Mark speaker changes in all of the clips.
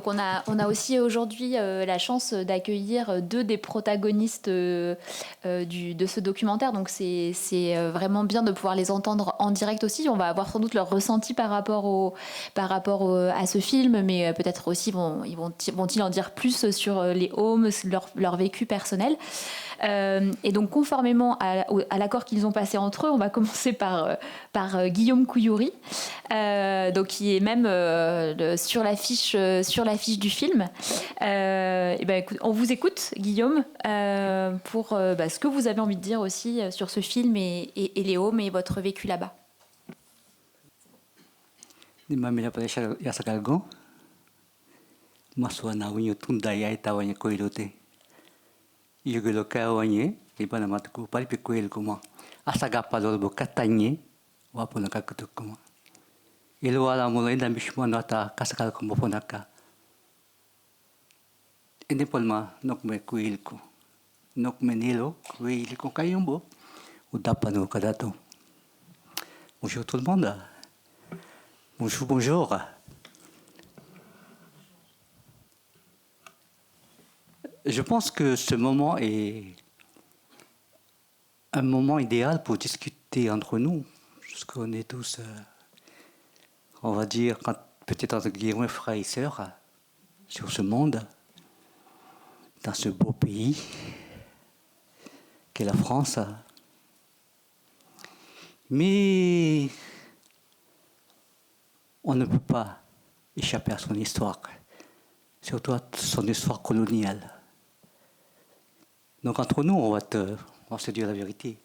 Speaker 1: on a aussi aujourd'hui la chance d'accueillir deux des protagonistes de ce documentaire. Donc c'est vraiment bien de pouvoir les entendre en direct aussi. On va avoir sans doute leur ressenti par rapport à ce film, mais peut-être aussi vont-ils en dire plus sur les homes, leur vécu personnel. Et donc conformément à l'accord qu'ils ont passé entre eux, on va commencer par Guillaume Couillouri, donc qui est même sur l'affiche du film. Et ben, écoute, on vous écoute, Guillaume, pour ce que vous avez envie de dire aussi sur ce film et les homes et votre vécu là-bas.
Speaker 2: Mamela Padesha Yasakalgo, Maswana Winyo Tundaya Tawanya Koilote. Yuguloka Wanye, Ibanamatuku, Palipiquel Kuma, Asagapalo Catanye, Wapunakakutukuma. Iluala Mulenda Mishmonata, Casakal Kumoponaka. Indepolma, Nokme Kuilko, Nokme Nilo, Kuilko Kayumbo, Udapano Kadato. Bonjour tout le monde. Bonjour, bonjour. Je pense que ce moment est un moment idéal pour discuter entre nous, parce qu'on est tous, on va dire, peut-être entre guillemets, frères et sœurs, sur ce monde, dans ce beau pays qu'est la France. Mais on ne peut pas échapper à son histoire, surtout à son histoire coloniale. Donc entre nous, on va se dire la vérité.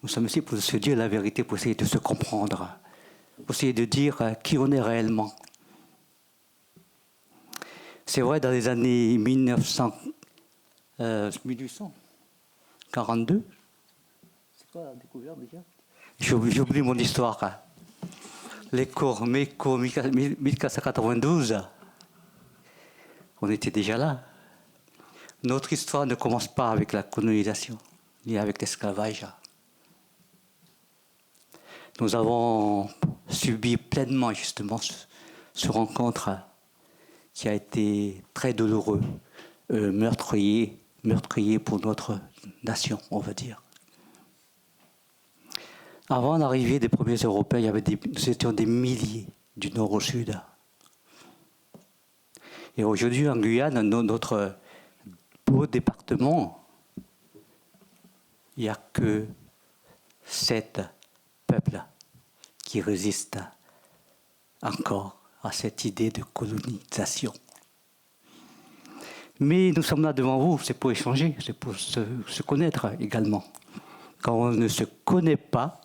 Speaker 2: Nous sommes ici pour se dire la vérité, pour essayer de se comprendre, pour essayer de dire qui on est réellement. C'est vrai, dans les années 1842, c'est quoi la découverte déjà? J'oublie mon histoire. Les cours MECO 1492, on était déjà là. Notre histoire ne commence pas avec la colonisation, ni avec l'esclavage. Nous avons subi pleinement justement ce rencontre qui a été très douloureux, meurtrier pour notre nation, on va dire. Avant l'arrivée des premiers Européens, nous étions des milliers du nord au sud. Et aujourd'hui, en Guyane, notre beau département, il n'y a que 7 peuples qui résistent encore à cette idée de colonisation. Mais nous sommes là devant vous, c'est pour échanger, c'est pour se connaître également. Quand on ne se connaît pas,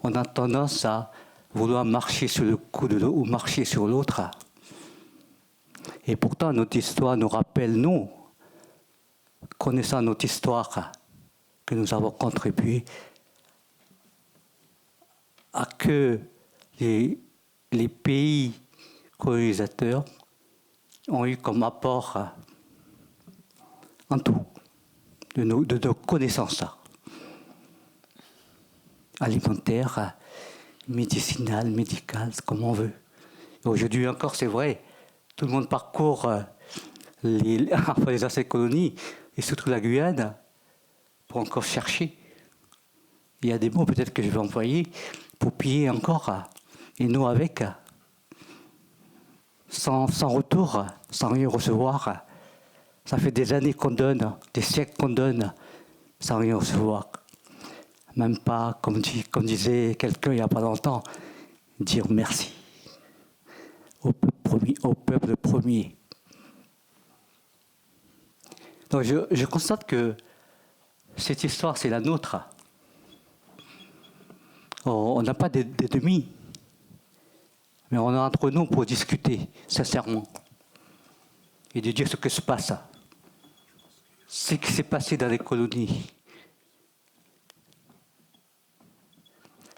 Speaker 2: on a tendance à vouloir marcher sur le cou de l'autre ou marcher sur l'autre. Et pourtant, notre histoire nous rappelle, nous, connaissant notre histoire, que nous avons contribué à que les pays colonisateurs ont eu comme apport en tout de nos connaissances alimentaires, médicinales, médicales, comme on veut. Aujourd'hui encore, c'est vrai, tout le monde parcourt les anciennes colonies, et surtout la Guyane, pour encore chercher. Il y a des mots peut-être que je vais employer pour piller encore, et nous avec, sans retour, sans rien recevoir. Ça fait des années qu'on donne, des siècles qu'on donne, sans rien recevoir. Même pas, comme disait quelqu'un il n'y a pas longtemps, dire merci au peuple premier. Donc je constate que cette histoire, c'est la nôtre. On n'a pas d'ennemis, mais on est entre nous pour discuter sincèrement et de dire ce que se passe, ce qui s'est passé dans les colonies.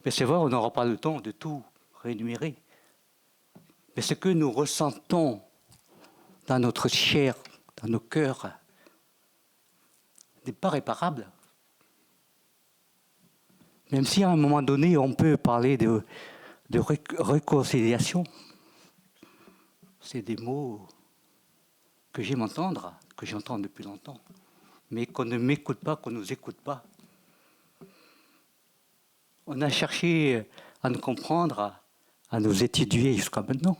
Speaker 2: Mais c'est vrai, on n'aura pas le temps de tout réénumérer. Mais ce que nous ressentons dans notre chair, dans nos cœurs, n'est pas réparable. Même si à un moment donné, on peut parler de réconciliation, c'est des mots que j'aime entendre, que j'entends depuis longtemps, mais qu'on ne m'écoute pas, qu'on ne nous écoute pas. On a cherché à nous comprendre, à nous étudier jusqu'à maintenant.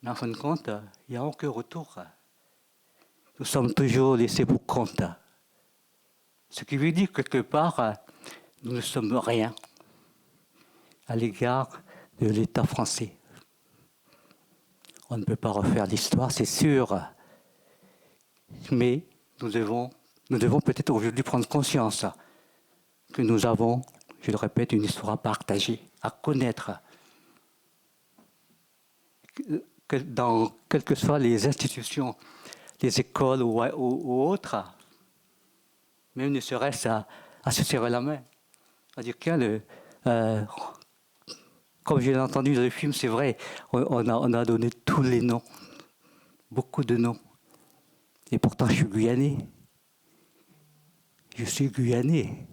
Speaker 2: Mais en fin de compte, il n'y a aucun retour. Nous sommes toujours laissés pour compte. Ce qui veut dire que quelque part, nous ne sommes rien à l'égard de l'État français. On ne peut pas refaire l'histoire, c'est sûr. Mais nous devons peut-être aujourd'hui prendre conscience que nous avons, je le répète, une histoire à partager, à connaître. Que dans quelles que soient les institutions, les écoles ou autres, même ne serait-ce à se serrer la main. À dire, comme je l'ai entendu dans le film, c'est vrai, on a donné tous les noms, beaucoup de noms. Et pourtant, je suis guyanais. Je suis guyanais.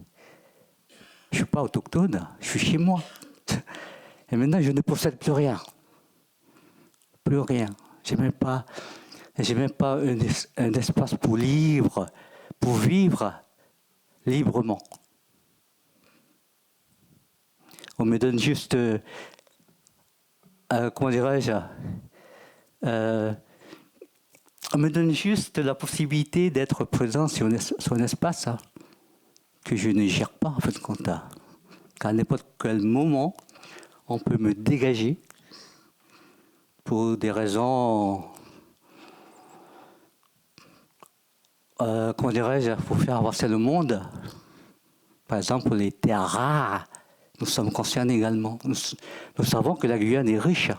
Speaker 2: Je ne suis pas autochtone, je suis chez moi. Et maintenant, je ne possède plus rien. Plus rien. Je n'ai même pas un espace pour vivre librement. On me donne juste, comment dirais-je, on me donne juste la possibilité d'être présent sur un espace que je ne gère pas en fin de compte. Qu'à n'importe quel moment, on peut me dégager pour des raisons, comment dirais-je, pour faire avancer le monde. Par exemple, les terres rares, nous sommes concernés également. Nous savons que la Guyane est riche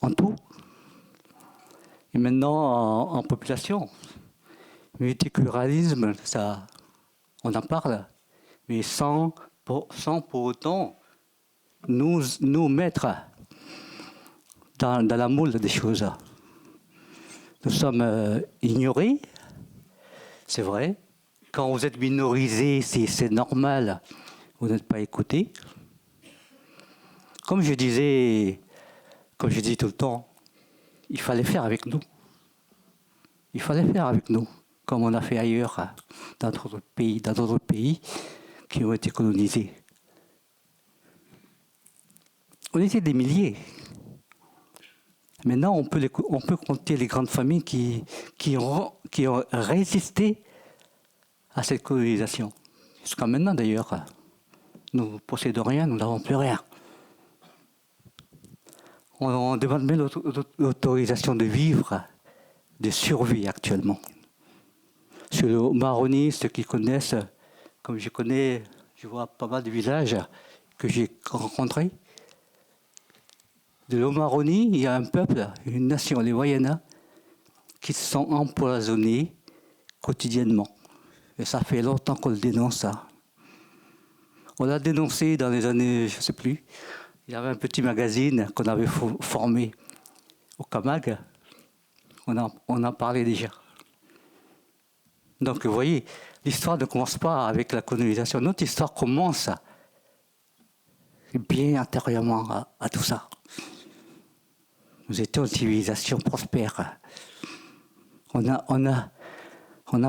Speaker 2: en tout. Et maintenant, en population, multiculturalisme, ça, on en parle, mais sans pour autant nous mettre dans la moule des choses. Nous sommes ignorés, c'est vrai. Quand vous êtes minorisé, c'est normal, vous n'êtes pas écouté. Comme je dis tout le temps, il fallait faire avec nous. Il fallait faire avec nous, comme on a fait ailleurs, dans d'autres pays qui ont été colonisés. On était des milliers. Maintenant, on peut compter les grandes familles qui ont résisté à cette colonisation. Jusqu'à maintenant, d'ailleurs, nous ne possédons rien, nous n'avons plus rien. On demande même l'autorisation de vivre, de survie actuellement. Sur le Maroni, ceux qui connaissent, comme je connais, je vois pas mal de villages que j'ai rencontrés. De l'Omaroni, il y a un peuple, une nation, les Wayana, qui se sont empoisonnés quotidiennement. Et ça fait longtemps qu'on le dénonce, ça. On l'a dénoncé dans les années, je ne sais plus. Il y avait un petit magazine qu'on avait formé au Camag. On en parlait déjà. Donc, vous voyez, l'histoire ne commence pas avec la colonisation. Notre histoire commence bien antérieurement à tout ça. Nous étions une civilisation prospère. On n'a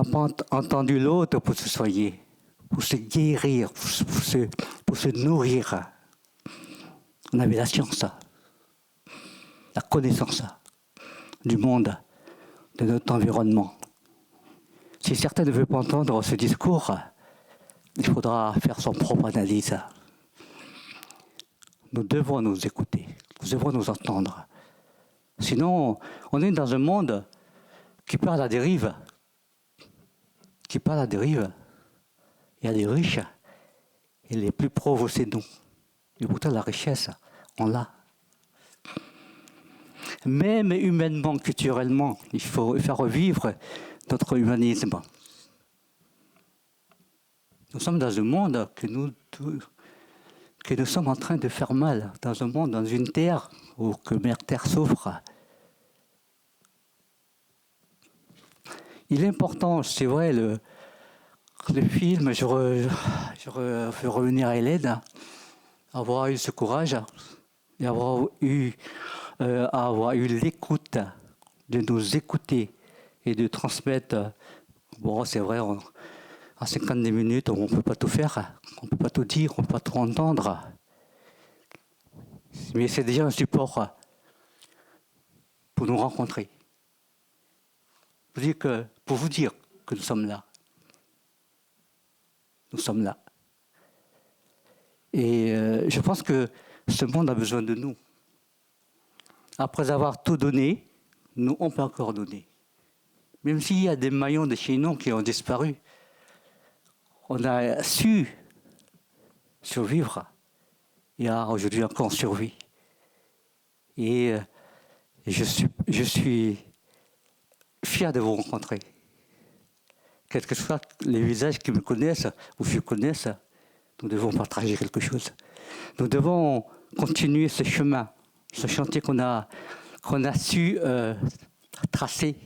Speaker 2: pas entendu l'autre pour se soigner, pour se guérir, pour se nourrir. On avait la science, la connaissance du monde, de notre environnement. Si certains ne veulent pas entendre ce discours, il faudra faire son propre analyse. Nous devons nous écouter, nous devons nous entendre. Sinon, on est dans un monde qui part à la dérive. Il y a des riches et les plus pauvres, c'est nous. Et pourtant, la richesse, on l'a. Même humainement, culturellement, il faut faire revivre notre humanisme. Nous sommes dans un monde que nous sommes en train de faire mal, dans un monde, dans une terre où que Mère Terre souffre. Il est important, c'est vrai, le film, je veux revenir à Hélène, avoir eu ce courage et avoir eu l'écoute, de nous écouter et de transmettre. Bon, c'est vrai, en 50 minutes, on ne peut pas tout faire, on ne peut pas tout dire, on ne peut pas tout entendre. Mais c'est déjà un support pour nous rencontrer. Pour vous dire que nous sommes là. Nous sommes là. Et je pense que ce monde a besoin de nous. Après avoir tout donné, nous, on peut encore donner. Même s'il y a des maillons de chez nous qui ont disparu, on a su survivre. Et aujourd'hui encore on survit. Et je suis fier de vous rencontrer. Quels que soient les visages qui me connaissent ou je connaisse, nous devons partager quelque chose. Nous devons continuer ce chemin, ce chantier qu'on a su tracer.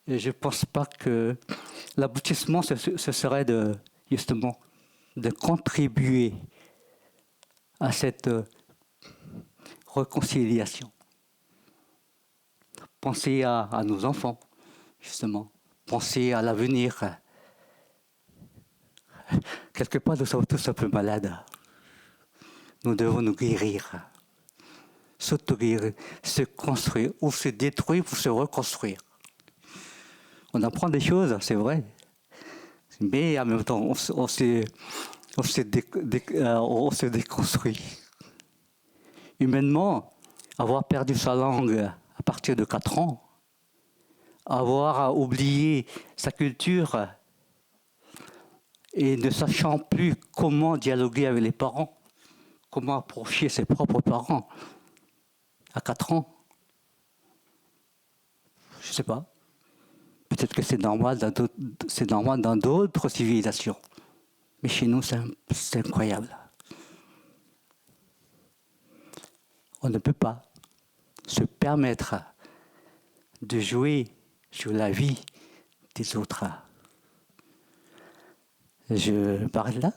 Speaker 2: Et je ne pense pas que l'aboutissement, ce serait justement de contribuer à cette réconciliation. Penser à nos enfants, justement. Penser à l'avenir. Quelque part, nous sommes tous un peu malades. Nous devons nous guérir, s'auto-guérir, se construire, ou se détruire pour se reconstruire. On apprend des choses, c'est vrai, mais en même temps, on se déconstruit. Humainement, avoir perdu sa langue à partir de 4 ans, avoir oublié sa culture et ne sachant plus comment dialoguer avec les parents, comment approcher ses propres parents à 4 ans, je ne sais pas. Peut-être que c'est normal dans d'autres civilisations. Mais chez nous, c'est incroyable. On ne peut pas se permettre de jouer sur la vie des autres. Je m'arrête là.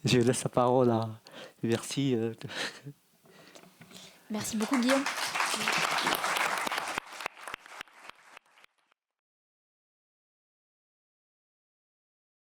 Speaker 2: Je laisse la parole à... Merci.
Speaker 1: Merci beaucoup, Guillaume.